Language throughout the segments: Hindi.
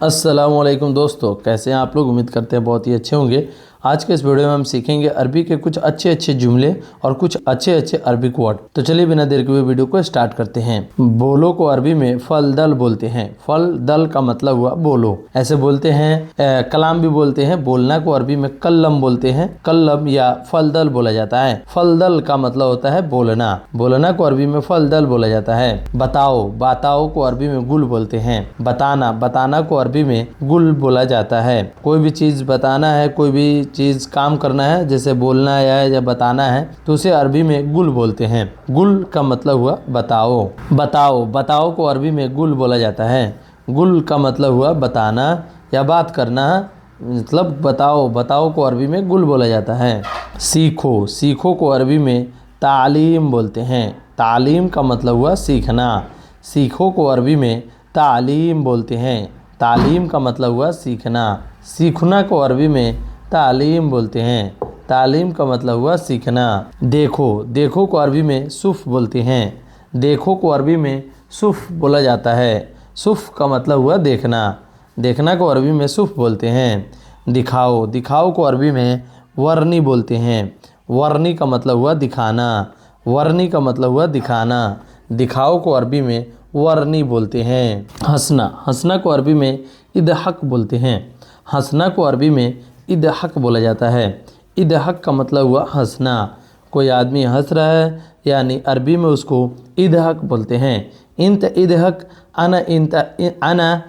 अस्सलामुअलैकुम दोस्तों, कैसे हैं आप लोग। उम्मीद करते हैं बहुत ही अच्छे होंगे। आज के इस वीडियो में हम सीखेंगे अरबी के कुछ अच्छे अच्छे जुमले और कुछ अच्छे अच्छे अरबिक वर्ड। तो चलिए बिना देर के हुए वीडियो को स्टार्ट करते हैं। बोलो को अरबी में फल दल बोलते हैं। फल दल का मतलब हुआ बोलो, ऐसे बोलते हैं। कलाम भी बोलते हैं। बोलना को अरबी में कल्लम बोलते हैं। कल्लम या फल दल बोला जाता है। फल दल का मतलब होता है बोलना। बोलना को अरबी में फल दल बोला जाता है। बताओ, बताओ को अरबी में गुल बोलते हैं। बताना, बताना को अरबी में गुल बोला जाता है। कोई भी चीज बताना है, कोई भी चीज काम करना है, जैसे बोलना है या बताना है, तो उसे अरबी में गुल बोलते हैं। गुल का मतलब हुआ बताओ। बताओ, बताओ को अरबी में गुल बोला जाता है। गुल का मतलब हुआ बताना या बात करना, मतलब बताओ। बताओ को अरबी में गुल बोला जाता है। सीखो, सीखो को अरबी में तालीम बोलते हैं। तालीम का मतलब हुआ सीखना। सीखो को अरबी में तालीम बोलते हैं। तालीम का मतलब हुआ सीखना। सीखना को अरबी में तालीम बोलते हैं। तालीम का मतलब हुआ सीखना। देखो, देखो को अरबी में सुफ बोलते हैं। देखो को अरबी में सुफ बोला जाता है। सुफ का मतलब हुआ देखना। देखना को अरबी में सुफ बोलते हैं। दिखाओ, दिखाओ को अरबी में वर्नी बोलते हैं। वर्नी का मतलब हुआ दिखाना। वर्नी का मतलब हुआ दिखाना। दिखाओ को अरबी में वर्नी बोलते हैं। हंसना, हंसना को अरबी में इदहक बोलते हैं। हंसना को अरबी में इदहक बोला जाता है। इदहक का मतलब हुआ हंसना। कोई आदमी हंस रहा है यानी अरबी में उसको इदहक बोलते हैं। इंत इदहक, अना इंत अना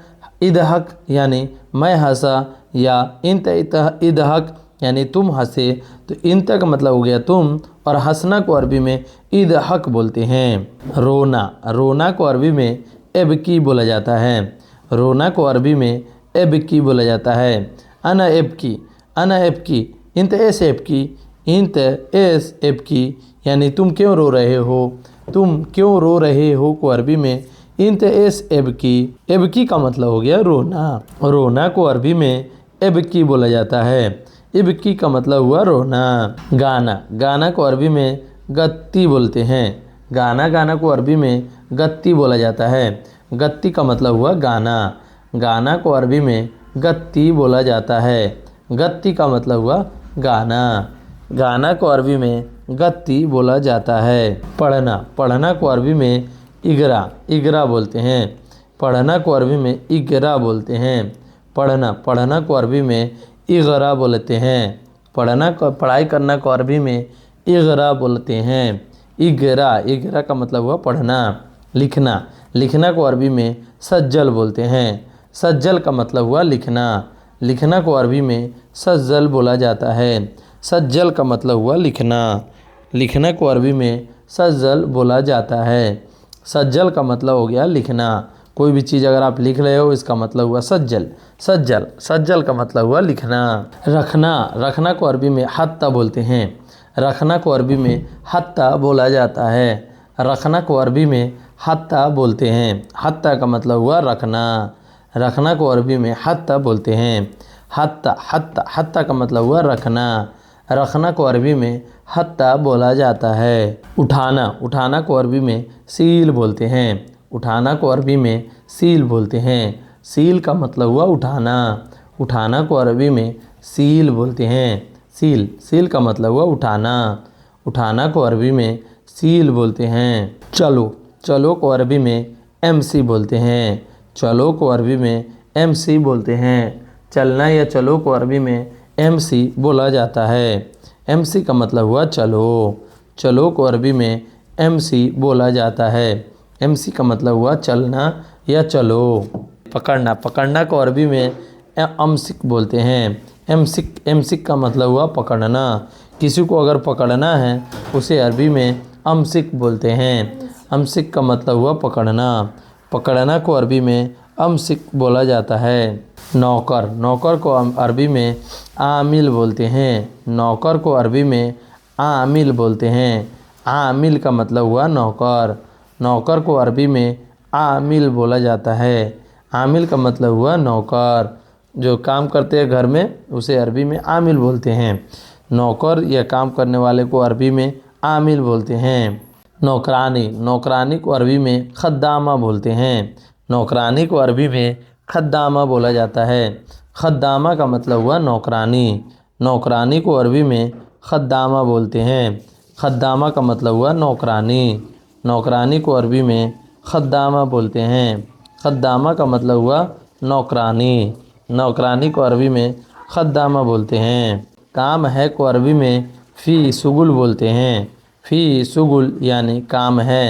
इदहक यानी मैं हंसा, या इंत इदहक यानी तुम हंसे। तो इंत का मतलब हो गया तुम, और हंसना को अरबी में इदहक बोलते हैं। रोना, रोना को अरबी में एबकी बोला जाता है। रोना को अरबी में एबकी बोला जाता है। अना एबकी, अना एबकी, इंत एस एबकी, इंत एस एबकी यानी तुम क्यों रो रहे हो। तुम क्यों रो रहे हो को अरबी में इंत एस एबकी। एबकी का मतलब हो गया रोना। रोना को अरबी में एबकी बोला जाता है। इबकी का मतलब हुआ रोना। गाना, गाना को अरबी में गत्ती बोलते हैं। गाना, गाना को अरबी में गत्ती बोला जाता है। गत्ती का मतलब हुआ गाना। गाना को अरबी में गत्ती बोला जाता है। गत्ती का मतलब हुआ गाना। गाना को अरबी में गत्ती बोला जाता है। पढ़ना, पढ़ना को अरबी में इगरा, इगरा बोलते हैं। पढ़ना को अरबी में इगरा बोलते हैं। पढ़ना, पढ़ना को अरबी में इगरा बोलते हैं। पढ़ना को, पढ़ाई करना को अरबी में इगरा बोलते हैं। इगरा, इगरा का मतलब हुआ पढ़ना। लिखना, लिखना को अरबी में सज्जल बोलते हैं। सज्जल का मतलब हुआ लिखना। लिखना को अरबी में सज्जल बोला जाता है। सज्जल का मतलब हुआ लिखना। लिखना को अरबी में सज्जल बोला जाता है। सज्जल का मतलब हो गया लिखना। कोई भी चीज़ अगर आप लिख रहे हो इसका मतलब हुआ सज्जल। सज्जल, सज्जल का मतलब हुआ लिखना। रखना, रखना को अरबी में हत्ता बोलते हैं। रखना को अरबी में हत्ता बोला जाता है। रखना को अरबी में हत्ता बोलते हैं। हत्ता का मतलब हुआ रखना। रखना को अरबी में हत्ता बोलते हैं। हत्ता, हत्ता, हत्ता का मतलब हुआ रखना। रखना को अरबी में हत्ता बोला जाता है। उठाना, उठाना को अरबी में सील बोलते हैं। उठाना को अरबी में सील बोलते हैं। सील का मतलब हुआ उठाना। उठाना को अरबी में सील बोलते हैं। सील, सील का मतलब हुआ उठाना। उठाना को अरबी में सील बोलते हैं। चलो, चलो को अरबी में एमसी बोलते हैं। चलो को अरबी में एमसी बोलते हैं। चलना या चलो को अरबी में एमसी बोला जाता है। एमसी का मतलब हुआ चलो। चलो को अरबी में एमसी बोला जाता है। एमसी का मतलब हुआ चलना या चलो। पकड़ना, पकड़ना को अरबी में अमसिक बोलते हैं। एमसिक, एमसिक का मतलब हुआ पकड़ना। किसी को अगर पकड़ना है उसे अरबी में अमसिक बोलते हैं। अमसिक का मतलब हुआ पकड़ना। पकड़ना को अरबी में अमसिक बोला जाता है। नौकर, नौकर को अरबी में आमिल बोलते हैं। नौकर को अरबी में आमिल बोलते हैं। आमिल का मतलब हुआ नौकर। नौकर को अरबी में आमिल बोला जाता है। आमिल का मतलब हुआ नौकर। जो काम करते हैं घर में उसे अरबी में आमिल बोलते हैं। नौकर या काम करने वाले को अरबी में आमिल बोलते हैं। नौकरानी, नौकरानी को अरबी में खद्दामा बोलते हैं। नौकरानी को अरबी में खद्दामा बोला जाता है। खद्दामा का मतलब हुआ नौकरानी। नौकरानी को अरबी में खद्दामा बोलते हैं। खद्दामा का मतलब हुआ नौकरानी। नौकरानी को अरबी में खद्दामा बोलते हैं। खद्दामा का मतलब हुआ नौकरानी। नौकरानी को अरबी में खद्दामा बोलते हैं। काम है को अरबी में फ़ी शुगुल बोलते हैं। फ़ी शुगुल यानी काम है।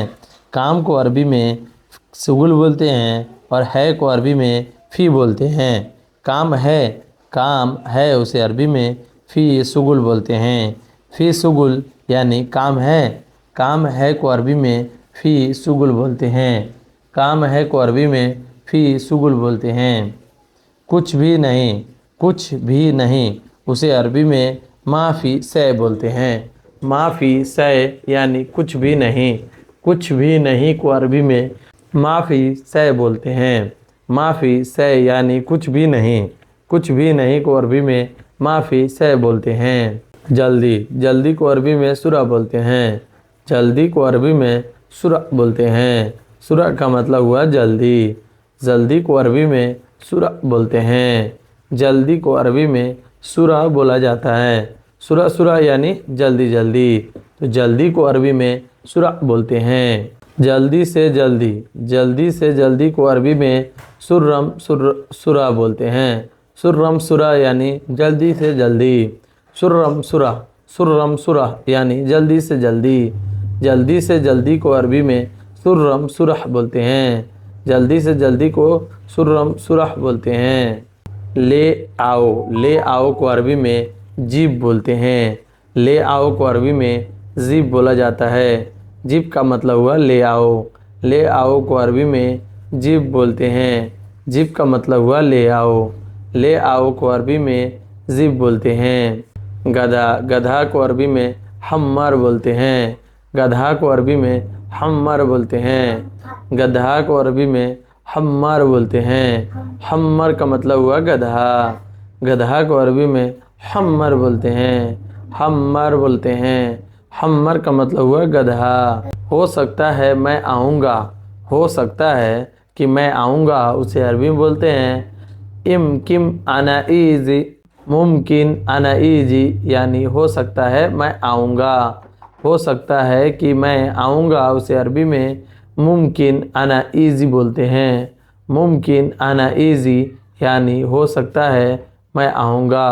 काम को अरबी में शुगुल बोलते हैं और है को अरबी में फ़ी बोलते हैं। काम है उसे अरबी में फ़ी शुगुल बोलते हैं। फ़ी शुगुल यानी काम है। काम है को अरबी में फ़ी शुगुल बोलते हैं। काम है को अरबी में फ़ी शुगुल बोलते हैं। कुछ भी नहीं उसे अरबी में माफ़ी सै बोलते हैं। माफ़ी सै यानी कुछ भी नहीं। कुछ भी नहीं को अरबी में माफ़ी सै बोलते हैं। माफ़ी सै यानी कुछ भी नहीं। कुछ भी नहीं को अरबी में माफ़ी सै बोलते हैं। जल्दी को अरबी में सुरा बोलते हैं। जल्दी को अरबी में सुरा बोलते हैं। सुरा का मतलब हुआ जल्दी। जल्दी को अरबी में सुरा बोलते हैं। जल्दी को अरबी में सुरा बोला जाता है। सुरा यानी जल्दी जल्दी। तो जल्दी को अरबी में सुरा बोलते हैं। जल्दी से जल्दी को अरबी में सुरा बोलते हैं। सुरा यानी जल्दी से जल्दी। सुरा यानी जल्दी से जल्दी। जल्दी से जल्दी को अरबी में सुरह बोलते हैं। जल्दी से जल्दी को सुरह बोलते हैं। ले आओ को अरबी में जीब बोलते हैं। ले आओ को अरबी में जीब बोला जाता है। जीब का मतलब हुआ ले आओ। ले आओ को अरबी में जीब बोलते हैं। जीब का मतलब हुआ ले आओ। ले आओ को अरबी में जीब बोलते हैं। गधा को अरबी में हम्मर बोलते हैं। गधा को अरबी में हम्मर बोलते हैं। गधा को अरबी में हम्मर बोलते हैं। हम्मर का मतलब हुआ गधा। गधा को अरबी में हम्मर बोलते हैं। हम्मर बोलते हैं। हम्मर का मतलब हुआ गधा। हो सकता है मैं आऊँगा। हो सकता है कि मैं आऊँगा उसे अरबी में बोलते हैं इमकिन आना इजी। मुमकिन आना इजी यानी हो सकता है मैं आऊँगा। हो सकता है कि मैं आऊँगा उसे अरबी में मुमकिन आना इजी बोलते हैं। मुमकिन आना इजी यानी हो सकता है मैं आऊँगा।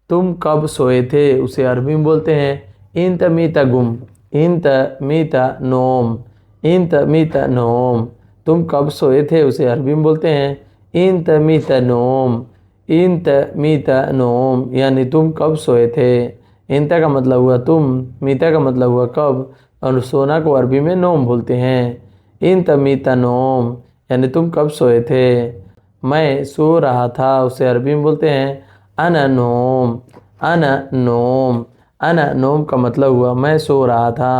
तुम कब सोए थे उसे अरबी में बोलते हैं इंत मीता गुम। इंत मीता नोम। इंत मीता नोम। तुम कब सोए थे उसे अरबी में बोलते हैं इंत मीता नोम। इंत मीता नोम यानी तुम कब सोए थे। इंता का मतलब हुआ तुम, मीता का मतलब हुआ कब, और सोना को अरबी में नोम बोलते हैं। इंत मीता नोम यानी तुम कब सोए थे। मैं सो रहा था उसे अरबी में बोलते हैं अना नोम। अना नोम। अना नोम का मतलब हुआ मैं सो रहा था।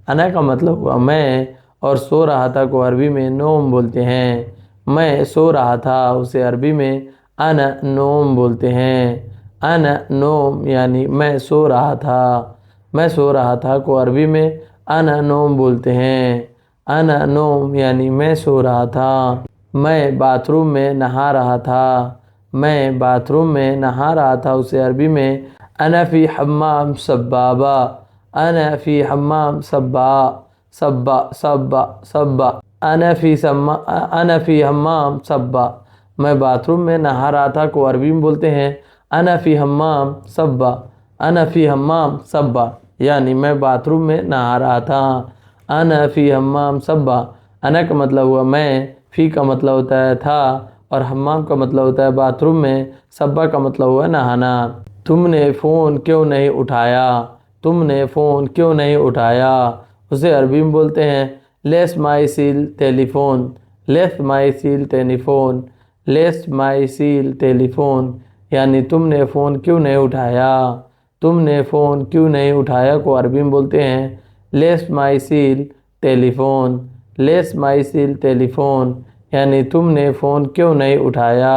अना का मतलब हुआ मैं, और सो रहा था को अरबी में नोम बोलते हैं। मैं सो रहा था उसे अरबी में अना नोम बोलते हैं। अना नोम यानी मैं सो रहा था। मैं सो रहा था को अरबी में अना नोम बोलते हैं। अना नोम यानी मैं सो रहा था। मैं बाथरूम में नहा रहा था। मैं बाथरूम में नहा रहा था उसे अरबी में अना फ़ी हम्माम सब्बाबा। अना फ़ी हम्माम सब्बा। अना फ़ी हम्माम सब्बा। मैं बाथरूम में नहा रहा था को अरबी में बोलते हैं अना फ़ी हम्माम सब्बा। अना फ़ी हम्माम सब्बा यानी मैं बाथरूम में नहा रहा था। अना फ़ी हम्माम सब्बा। अना का मतलब हुआ मैं, फ़ी का मतलब होता है था, और हम्माम का मतलब होता है बाथरूम में, सब्बा का मतलब हुआ नहाना। तुमने फ़ोन क्यों नहीं उठाया। तुमने फ़ोन क्यों नहीं उठाया उसे अरबी में बोलते हैं लेस माई सील टेलीफोन। लेस माई सील टेलीफोन। लेस माई सील टेलीफोन यानी तुमने फ़ोन क्यों नहीं उठाया। तुमने फ़ोन क्यों नहीं उठाया को अरबी में बोलते हैं लेस माई सील टेलीफोन। लेस माई सील टेलीफोन यानी तुमने फ़ोन क्यों नहीं उठाया।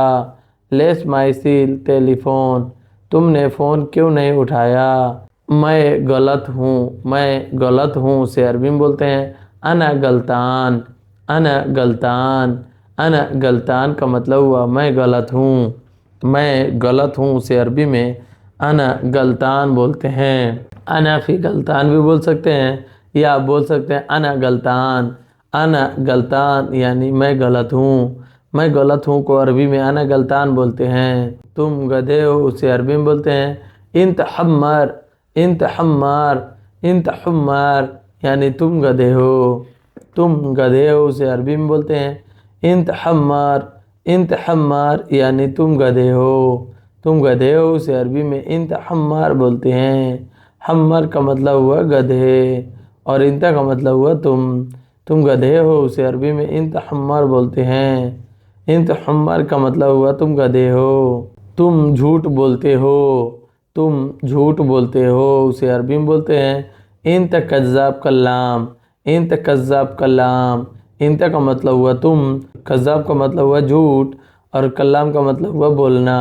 लेस माई सील टेलीफोन। तुमने फ़ोन क्यों नहीं उठाया। मैं गलत हूँ। मैं गलत हूँ उसे अरबी में बोलते हैं अना गलतान। अना गलतान। अना गलतान का मतलब हुआ मैं गलत हूँ, मैं गलत हूँ, उसे अरबी में अना गलतान बोलते हैं। अना फी गलतान भी बोल सकते हैं, या आप बोल सकते हैं अना गलतान। अना गलतान यानी मैं गलत हूँ, मैं गलत हूँ को अरबी में अना गलतान बोलते हैं। तुम गधे हो उसे अरबी में बोलते हैं इंत हम्मर, इंत हम्मार, इंत हम्मार यानी तुम गधे हो, तुम गधे हो उसे अरबी में बोलते हैं इंत हम्मार, इंत हम्मार यानी तुम गधे हो, तुम गधे हो उसे अरबी में इंत हम्मार बोलते हैं। हम्मर का मतलब हुआ गधे और इंता का मतलब हुआ तुम गधे हो उसे अरबी में इंत हम्मार बोलते हैं। इंत हम्मार का मतलब हुआ तुम गधे हो। तुम झूठ बोलते हो, तुम झूठ बोलते हो उसे अरबी में बोलते हैं इंत कज़्ज़ाब कल्लाम, इंत कज़्ज़ाब कल्लाम। इंत का मतलब हुआ तुम, कज़्ज़ाब का मतलब हुआ झूठ और कल्लाम का मतलब हुआ बोलना।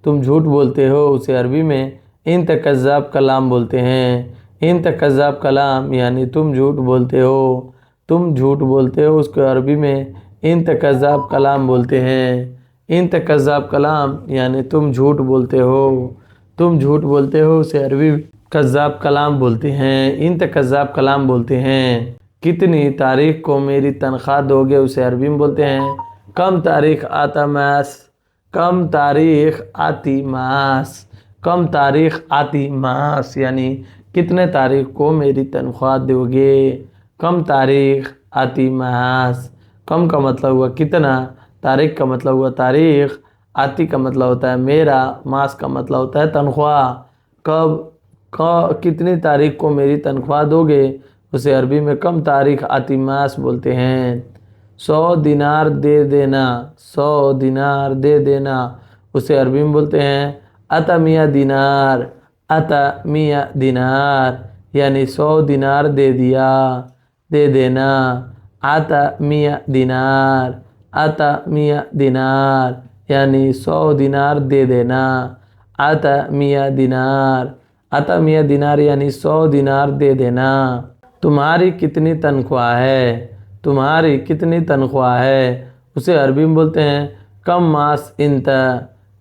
तुम झूठ बोलते हो उसे अरबी में इंत कज़्ज़ाब कलाम बोलते हैं। इंत कज़्ज़ाब कलाम यानी तुम झूठ बोलते हो, तुम झूठ बोलते हो उसको अरबी में इंत कज़्ज़ाब कलाम बोलते हैं। इंत कज़्ज़ाब कलाम यानी तुम झूठ बोलते हो, तुम झूठ बोलते हो उसे अरबी कज़्ज़ाब कलाम बोलते हैं, इंत कज़्ज़ाब कलाम बोलते हैं। कितनी तारीख को मेरी तनख्वाह दोगे उसे अरबी में बोलते हैं कम तारीख आता मास, कम तारीख आती मास, कम तारीख आती मास यानी कितने तारीख को मेरी तनख्वाह दोगे। कम तारीख आती मास, कम का मतलब हुआ कितना, तारीख का मतलब हुआ तारीख, आती का मतलब होता है मेरा, मास का मतलब होता है तनख्वाह। कितनी तारीख को मेरी तनख्वाह दोगे उसे अरबी में कम तारीख आती मास बोलते हैं। 100 दिनार दे देना, 100 दिनार दे देना उसे अरबी में बोलते हैं अता मिया दिनार, अता मिया दिनार यानी 100 दिनार दे दिया, दे देना। आता मिया दिनार, आता मिया दिनार यानी 100 दिनार दे देना। आता मिया दिनार, आता मिया दिनार यानी 100 दिनार दे देना। तुम्हारी कितनी तनख्वाह है, तुम्हारी कितनी तनख्वाह है उसे अरबी में बोलते हैं कम मास इंत,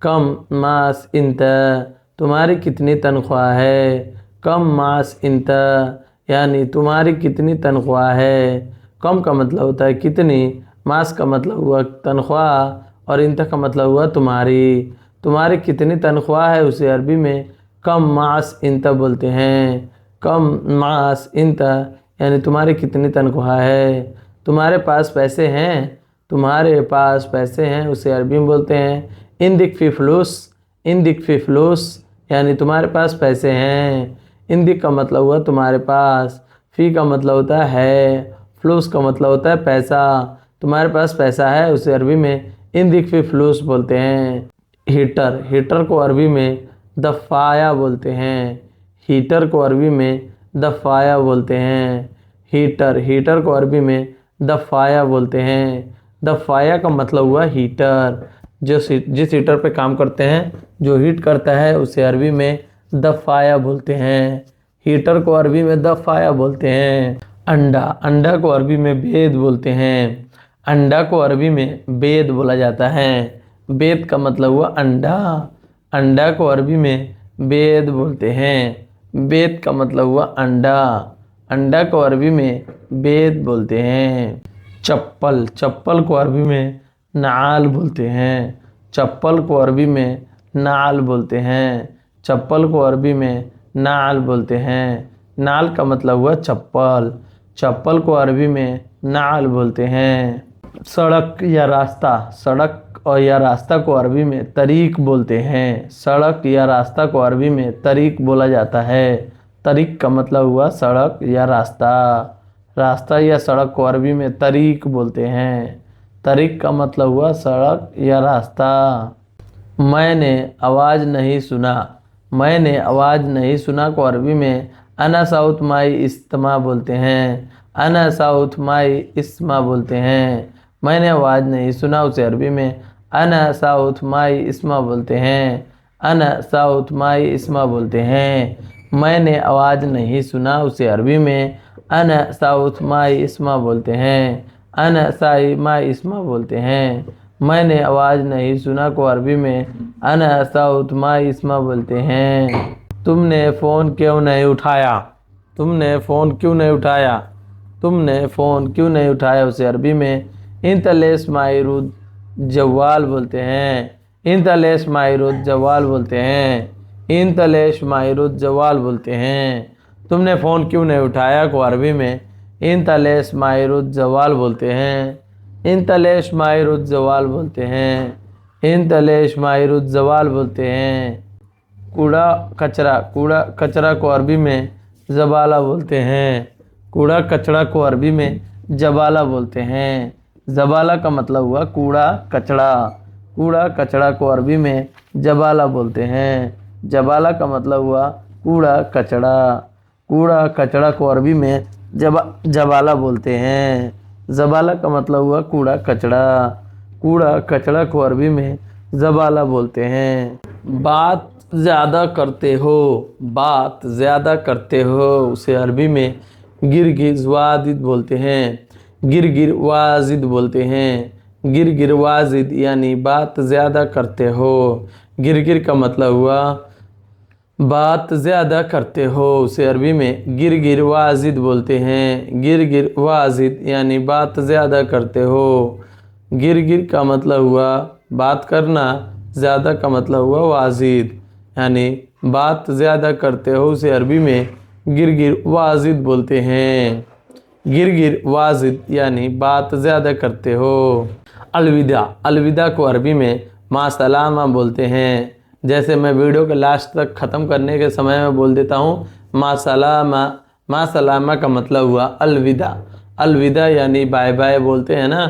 कम मास इंत। तुम्हारी कितनी तनख्वाह है, कम मास इंत यानी तुम्हारी कितनी तनख्वाह है। कम का मतलब होता है कितनी, मास का मतलब हुआ तनख्वाह और इंत का मतलब हुआ तुम्हारी। तुम्हारी कितनी तनख्वाह है उसे अरबी में कम मास इंत बोलते हैं, कम मास इंत यानी तुम्हारी कितनी तनख्वाह है। तुम्हारे पास पैसे हैं, तुम्हारे पास पैसे हैं उसे अरबी में बोलते हैं इंदिक फी फ्लूस, इंदिक फी फ्लूस यानी तुम्हारे पास पैसे हैं। इंदिक का मतलब हुआ तुम्हारे पास, फ़ी का मतलब होता है, फ्लूस का मतलब होता है पैसा। तुम्हारे पास पैसा है उसे अरबी में इंदिक फी फ्लूस बोलते हैं। हीटर, हीटर को अरबी में दफ़ाया बोलते हैं, हीटर को अरबी में दफ़ाया बोलते हैं। हीटर, हीटर को अरबी में दफ़ाया बोलते हैं। दफ़ाया का मतलब हुआ हीटर, जिस हीटर पे काम करते हैं, जो हीट करता है उसे अरबी में दफ़ाया बोलते हैं। हीटर को अरबी में दफ़ाया बोलते हैं। अंडा, अंडा को अरबी में बेद बोलते हैं, अंडा को अरबी में बेद बोला जाता है। बेद का मतलब हुआ अंडा, अंडा को अरबी में बेद बोलते हैं। बेद का मतलब हुआ अंडा, अंडा को अरबी में बेद बोलते हैं। चप्पल, चप्पल को अरबी में नाल बोलते हैं, चप्पल को अरबी में नाल बोलते हैं, चप्पल को अरबी में नाल बोलते हैं। नाल का मतलब हुआ चप्पल, चप्पल को अरबी में नाल बोलते हैं। सड़क या रास्ता, सड़क और या रास्ता को अरबी में तरीक बोलते हैं, सड़क या रास्ता को अरबी में तरीक बोला जाता है। तरीक का मतलब हुआ सड़क या रास्ता, रास्ता या सड़क को अरबी में तरीक बोलते हैं। तरीक का मतलब हुआ सड़क या रास्ता। मैंने आवाज़ नहीं सुना, मैंने आवाज़ नहीं सुना को अरबी में अना साउथ माई इस्मा बोलते हैं, अना साउथ माई इस्मा बोलते हैं। मैंने आवाज़ नहीं सुना उसे अरबी में अना साउथ माई इस्मा बोलते हैं, अना साउथ माई इस्मा बोलते हैं। मैंने आवाज़ नहीं सुना उसे अरबी में अना साउथ माई इस्मा बोलते हैं। अना साई मा इस्मा बोलते हैं। मैंने आवाज़ नहीं सुना को अरबी में अना साउत मा इस्मा बोलते हैं। तुमने फ़ोन क्यों नहीं उठाया, तुमने फ़ोन क्यों नहीं उठाया, तुमने फ़ोन क्यों नहीं उठाया उसे अरबी में इंतलेस मायरुद जवाल बोलते हैं। इंतलेस मायरुद जवाल बोलते हैं। इंतलेश मायरुद जवाल बोलते हैं। तुमने फ़ोन क्यों नहीं उठाया को अरबी में इंतलेश मायरुद जवाल बोलते हैं। इंतलेश मायरुद जवाल बोलते हैं। इंतलेश मायरुद जवाल बोलते हैं। कूड़ा कचरा को अरबी में जबाला बोलते हैं। कूड़ा कचरा को अरबी में जबाला बोलते हैं। जबाला का मतलब हुआ कूड़ा कचरा। कूड़ा कचरा को अरबी में जबाला बोलते हैं। जबाला का मतलब हुआ कूड़ा कचरा। कूड़ा कचरा को अरबी में जबाला बोलते हैं। जबाला का मतलब हुआ कूड़ा कचरा। कूड़ा कचरा को अरबी में जबाला बोलते हैं। बात ज़्यादा करते हो, बात ज़्यादा करते हो उसे अरबी में गिरगिर वाजिद बोलते हैं। गिरगिर वाजिद बोलते हैं। गिरगिर वाजिद यानी बात ज़्यादा करते हो। गिरगिर का मतलब हुआ बात ज़्यादा करते हो उसे अरबी में गिरगिर वाजिद बोलते हैं। गिरगिर वाजिद यानी बात ज़्यादा करते हो। गिरगिर का मतलब हुआ बात करना, ज़्यादा का मतलब हुआ वाजिद यानी बात ज़्यादा करते हो उसे अरबी में गिरगिर वाजिद बोलते हैं। गिरगिर वाजिद यानी बात ज़्यादा करते हो। अलविदा, अलविदा को अरबी में मा सलामा बोलते हैं। जैसे मैं वीडियो के लास्ट तक ख़त्म करने के समय में बोल देता हूँ मा सलामा। मा सलामा का मतलब हुआ अलविदा। अलविदा यानी बाय बाय बोलते हैं ना,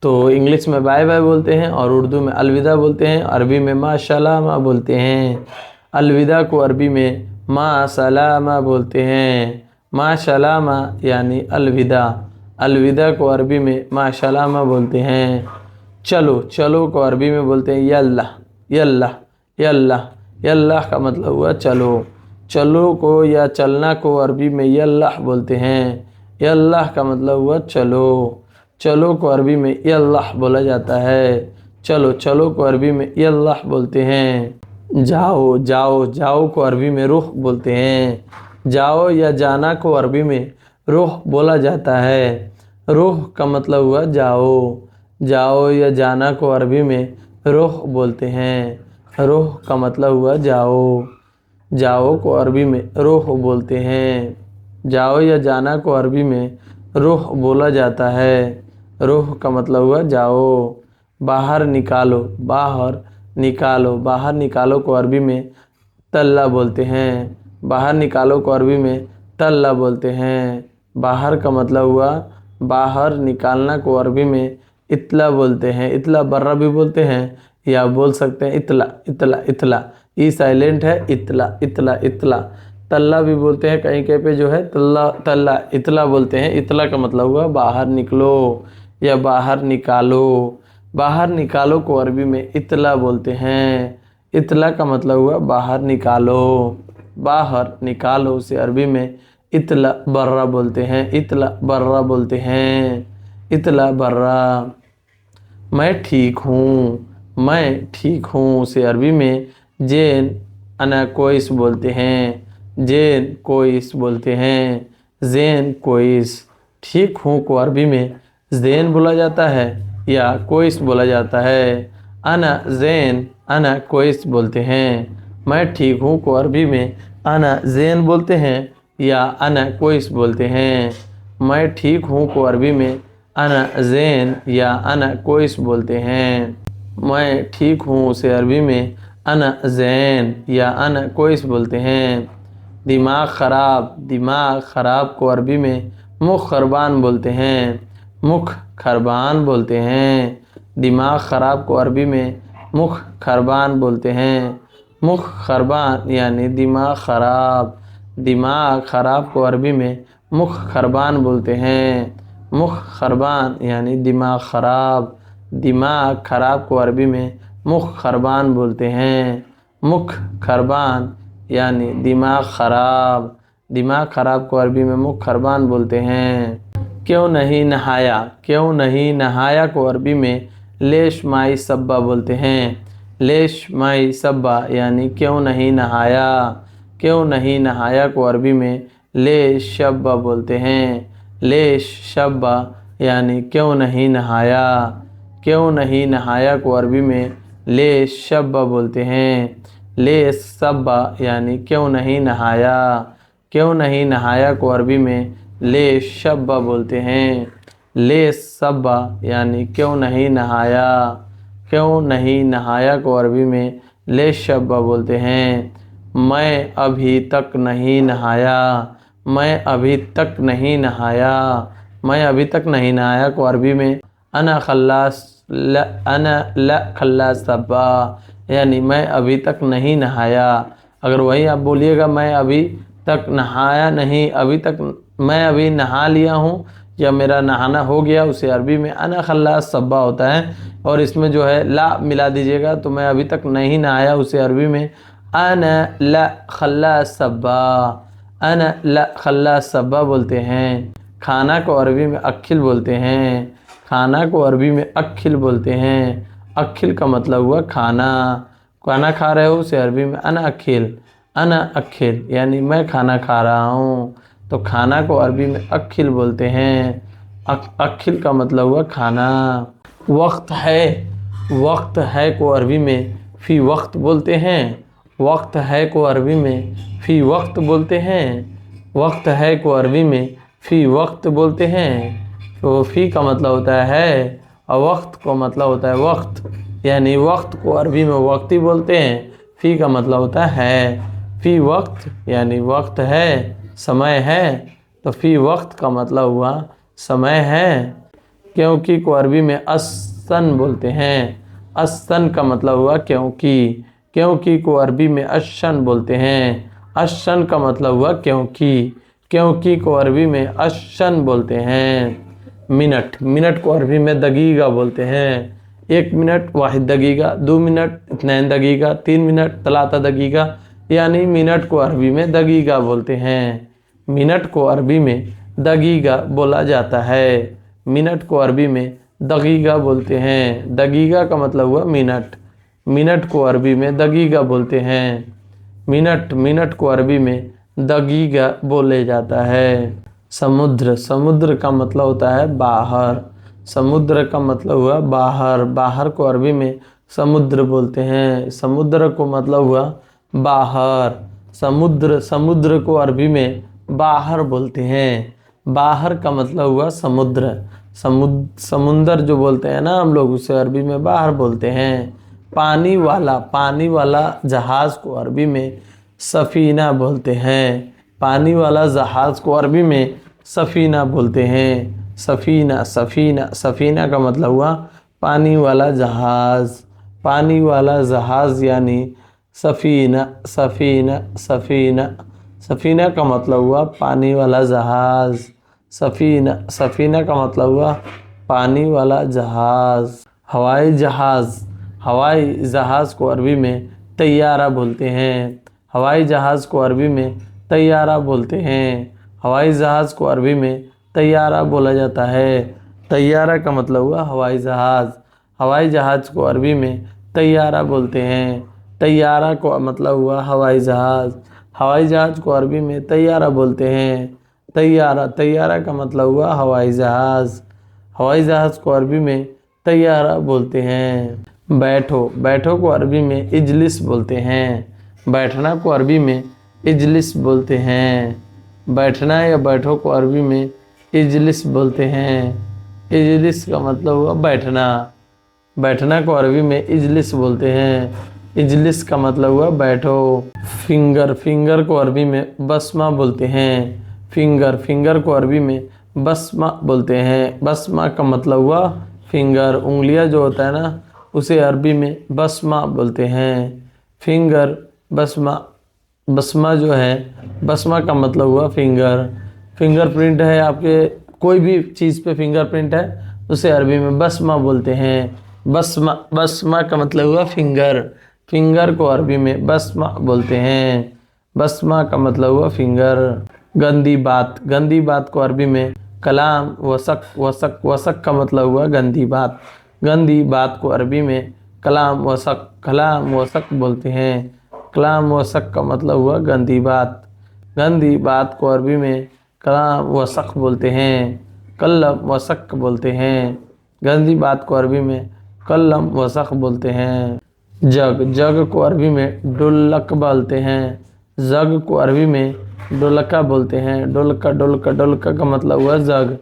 तो इंग्लिश में बाय बाय बोलते हैं और उर्दू में अलविदा बोलते हैं। अरबी में मा सलामा बोलते हैं। अलविदा को अरबी में मा सलामा बोलते हैं। मा सलामा यानी अलविदा। अलविदा को अरबी में मा सलामा बोलते हैं। चलो, चलो को अरबी में बोलते हैं यल्ला। यल्ला यल्ला यल्ला का मतलब हुआ चलो। चलो को या चलना को अरबी में यल्लाह बोलते हैं। यल्लाह का मतलब हुआ चलो। चलो को अरबी में यल्लाह बोला जाता है। चलो, चलो को अरबी में यल्लाह बोलते हैं। जाओ, जाओ, जाओ को अरबी में रुख बोलते हैं। जाओ या जाना को अरबी में रुख बोला जाता है। रुख का मतलब हुआ जाओ। जाओ या जाना को अरबी में रुख बोलते हैं। रुख का मतलब हुआ जाओ। जाओ को अरबी में रुख बोलते हैं। जाओ या जाना को अरबी में रुख बोला जाता है। रुख का मतलब हुआ जाओ। बाहर निकालो, बाहर निकालो, बाहर निकालो को अरबी में तल्ला बोलते हैं। बाहर निकालो को अरबी में तल्ला बोलते हैं। बाहर का मतलब हुआ बाहर निकालना को अरबी में इतला बोलते हैं। इतला बर्रा भी बोलते हैं या बोल सकते हैं इतला। इतला इतला ई साइलेंट है। इतला इतला इतला। तल्ला भी बोलते हैं, कहीं कहीं पे जो है तल्ला तल्ला इतला बोलते हैं। इतला का मतलब हुआ बाहर निकलो या बाहर निकालो। बाहर निकालो को अरबी में इतला बोलते हैं। इतला का मतलब हुआ बाहर निकालो। बाहर निकालो उसे अरबी में इतला बर्रा बोलते हैं। इतला बर्रा बोलते हैं। इतला बर्रा। मैं ठीक हूँ, मैं ठीक हूँ उसे अरबी में जेन अना कोइस बोलते हैं। जेन कोइस बोलते हैं। जेन कोइस। ठीक हूँ को अरबी में जेन बोला जाता है या कोइस बोला जाता है। अना जेन अना कोइस बोलते हैं। मैं ठीक हूँ को अरबी में अना जेन बोलते हैं या अना कोइस बोलते हैं। मैं ठीक हूँ को अरबी में अना जेन या अना कोइस बोलते हैं। मैं ठीक हूँ उसे अरबी में अना जैन या अना कोइस बोलते हैं। दिमाग ख़राब। दिमाग ख़राब को अरबी में मुख खरबान बोलते हैं। मुख खरबान बोलते हैं। दिमाग ख़राब को अरबी में मुख खरबान बोलते हैं। मुख खरबान यानी दिमाग ख़राब। दिमाग ख़राब को अरबी में मुख खरबान बोलते हैं। मुख खरबान यानी दिमाग ख़राब। दिमाग ख़राब को अरबी में मुख खरबान बोलते हैं। मुख खरबान यानी दिमाग ख़राब। दिमाग ख़राब को अरबी में मुख खरबान बोलते हैं। क्यों नहीं नहाया, क्यों नहीं नहाया को अरबी में लेश माई सब्बा बोलते हैं। लेश माई सब्बा यानी क्यों नहीं नहाया। क्यों नहीं नहाया को अरबी में लेश शब्बा बोलते हैं। लेश शब्बा यानी क्यों नहीं नहाया। क्यों नहीं नहाया को अरबी में लेश शब्बा बोलते हैं। लेश सब्बा यानी क्यों नहीं नहाया। क्यों नहीं नहाया को अरबी में लेश शब्बा बोलते हैं। लेश सब्बा यानी क्यों नहीं नहाया। क्यों नहीं नहाया को अरबी में लेश शब्बा बोलते हैं। मैं अभी तक नहीं नहाया। मैं अभी तक नहीं नहाया। मैं अभी तक नहीं नहाया को अरबी में अना खल्लास सब्बा यानी मैं अभी तक नहीं नहाया। अगर वही आप बोलिएगा मैं अभी तक नहाया नहीं, अभी तक मैं अभी नहा लिया हूँ या मेरा नहाना हो गया, उसे अरबी में अना खल्लास सब्बा होता है। और इसमें जो है ला मिला दीजिएगा तो मैं अभी तक नहीं नहाया, उसे अरबी में अना ला खल्लास सब्बा, अना ला खल्लास सब्बा बोलते हैं। खाना को अरबी में अक्खिल बोलते हैं। खाना को अरबी में अक्खिल बोलते हैं। अक्खिल का मतलब हुआ खाना। खाना खा रहे हो उसे अरबी में अना अक्खिल, अना अक्खिल यानी मैं खाना खा रहा हूँ। तो खाना को अरबी में अक्खिल बोलते हैं। अक्खिल का मतलब हुआ खाना। वक्त है, वक्त है को अरबी में फ़ी वक्त बोलते हैं। वक्त है को अरबी में फ़ी वक्त बोलते हैं। वक्त है को अरबी में फ़ी वक्त बोलते हैं। तो फ़ी का मतलब होता है और वक्त को मतलब होता है वक्त, यानी वक्त को अरबी में वक्ती बोलते हैं। फ़ी का मतलब होता है फ़ी वक्त यानी वक्त है, समय है, तो फ़ी वक्त का मतलब हुआ समय है। क्योंकि को अरबी में असन बोलते हैं। असन का मतलब हुआ क्योंकि। क्योंकि को अरबी में अशन बोलते हैं। अशन का मतलब हुआ क्योंकि। क्योंकि को अरबी में अशन बोलते हैं। मिनट, मिनट को अरबी में दगीगा बोलते हैं। 1 मिनट वाहिद दगीगा, 2 मिनट इत्नैन दगीगा, 3 मिनट तलाता दगीगा, यानी मिनट को अरबी में दगीगा बोलते हैं। मिनट को अरबी में दगीगा बोला जाता है। मिनट को अरबी में दगीगा बोलते हैं। दगीगा का मतलब हुआ मिनट। मिनट को अरबी में दगीगा बोलते हैं। मिनट, मिनट को अरबी में दगीगा बोले जाता है। समुद्र, समुद्र का मतलब होता है बाहर। समुद्र का मतलब हुआ बाहर। बाहर को अरबी में समुद्र बोलते हैं। समुद्र को मतलब हुआ बाहर। समुद्र, समुद्र को अरबी में बाहर बोलते हैं। बाहर का मतलब हुआ समुद्र। समुंदर जो बोलते हैं ना हम लोग, उसे अरबी में बाहर बोलते हैं। पानी वाला, पानी वाला जहाज़ को अरबी में सफ़ीना बोलते हैं। पानी वाला जहाज़ को अरबी में सफ़ीना बोलते हैं। सफ़ीना, सफ़ीना, सफ़ीना का मतलब हुआ पानी वाला जहाज़। पानी वाला जहाज़ यानी सफ़ीना, सफ़ीना, सफ़ीना। सफ़ीना का मतलब हुआ पानी वाला जहाज़। सफ़ीना, सफ़ीना का मतलब हुआ पानी वाला जहाज़। हवाई जहाज़, हवाई जहाज़ को अरबी में तैयारा बोलते हैं। हवाई जहाज़ को अरबी में तैयारा बोलते हैं। हवाई जहाज़ को अरबी में तैयारा बोला जाता है। तैयारा का मतलब हुआ हवाई जहाज़। हवाई जहाज़ को अरबी में तैयारा बोलते हैं। तैयारा को मतलब हुआ हवाई जहाज़। हवाई जहाज़ को अरबी में तैयारा बोलते हैं। तैयारा, तैयारा का मतलब हुआ हवाई जहाज़। हवाई जहाज़ को अरबी में तैयारा बोलते हैं। बैठो, बैठो को अरबी में इजलिस बोलते हैं। बैठना को अरबी में इजलिस बोलते हैं। बैठना या बैठो को अरबी में इजलिस बोलते हैं। इजलिस का मतलब हुआ बैठना। बैठना को अरबी में इजलिस बोलते हैं। इजलिस का मतलब हुआ बैठो। फिंगर, फिंगर को अरबी में बस्मा बोलते हैं। फिंगर, फिंगर को अरबी में बस्मा बोलते हैं। बस्मा का मतलब हुआ फिंगर, उंगलियां जो होता है ना, उसे अरबी में बस्मा बोलते हैं। फिंगर, बस्मा। बस्मा जो है, बस्मा का मतलब हुआ फिंगर। फिंगरप्रिंट है आपके, कोई भी चीज़ पे फिंगरप्रिंट है उसे अरबी में बस्मा बोलते हैं। बस्मा, बस्मा का मतलब हुआ फिंगर। फिंगर को अरबी में बस्मा बोलते हैं। बस्मा का मतलब हुआ फिंगर। गंदी बात, गंदी बात को अरबी में कलाम वसक, वसक वसक का मतलब हुआ गंदी बात। गंदी बात को अरबी में कलाम वसक, कलाम वसक बोलते हैं। कलाम वसक का मतलब हुआ गंदी बात। गंदी बात को अरबी में कलाम वसक बोलते हैं, कल्लम वसक बोलते हैं। गंदी बात को अरबी में कल्लम वसक बोलते हैं। जग, जग को अरबी में डुल्लक बोलते हैं। जग को अरबी में डोलका बोलते हैं। डोलका, डोलका, डोलका का मतलब हुआ जग।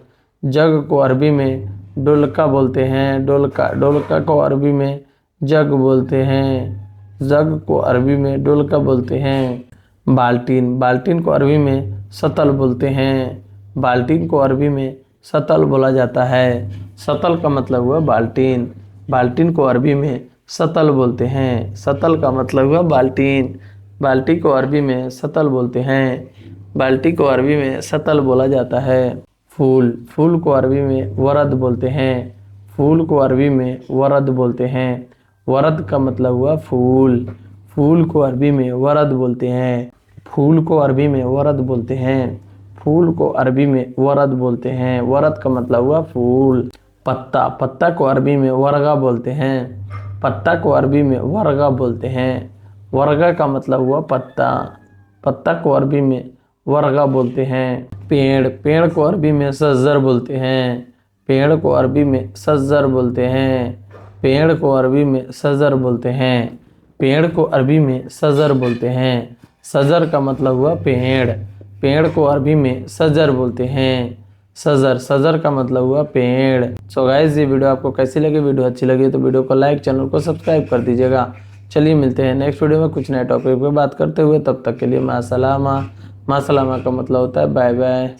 जग को अरबी में डोलका बोलते हैं। डोलका, डोलका को अरबी में जग बोलते हैं। जग को अरबी में डोलका बोलते हैं। बाल्टीन, बाल्टीन को अरबी में सतल बोलते हैं। बाल्टीन को अरबी में सतल बोला जाता है। सतल का मतलब हुआ बाल्टीन। बाल्टीन को अरबी में सतल बोलते हैं। सतल का मतलब हुआ बाल्टीन। बाल्टी को अरबी में सतल बोलते हैं। बाल्टी को अरबी में सतल बोला जाता है। फूल, फूल को अरबी में वरद बोलते हैं। फूल को अरबी में वरद बोलते हैं। वरद का मतलब हुआ फूल। फूल को अरबी में वरद बोलते हैं। फूल को अरबी में वरद बोलते हैं। फूल को अरबी में वरद बोलते हैं। वरद का मतलब हुआ फूल। पत्ता, पत्ता को अरबी में वर्गा बोलते हैं। पत्ता को अरबी में वर्गा बोलते हैं। वर्गा का मतलब हुआ पत्ता। पत्ता को अरबी में वर्गा बोलते हैं। पेड़, पेड़ को अरबी में सज्जर बोलते हैं। पेड़ को अरबी में सज्जर बोलते हैं। पेड़ को अरबी में सजर बोलते हैं। पेड़ को अरबी में सजर बोलते हैं। सजर का मतलब हुआ पेड़। पेड़ को अरबी में सजर बोलते हैं। सजर, सजर का मतलब हुआ पेड़। सो गाइस, ये वीडियो आपको कैसी लगी? वीडियो अच्छी लगी तो वीडियो को लाइक, चैनल को सब्सक्राइब कर दीजिएगा। चलिए मिलते हैं नेक्स्ट वीडियो में कुछ नए टॉपिक पे बात करते हुए। तब तक के लिए मासलामा। मासलामा का मतलब होता है बाय बाय।